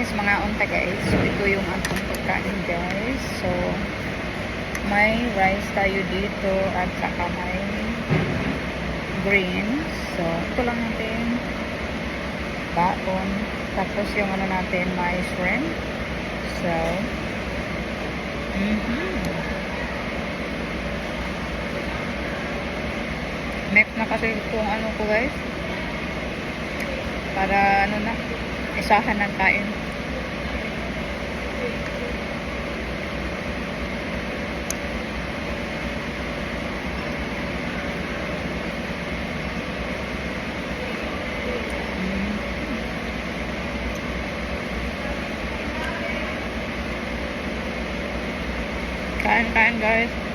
guys, mga unta guys. So ito yung ating pagkain guys. So may rice tayo dito at saka may greens. So ito lang natin baon. Tapos yung ano natin may shrimp. So next na kasi itong ano ko guys. Para ano na, isahan ng kain. Kain guys.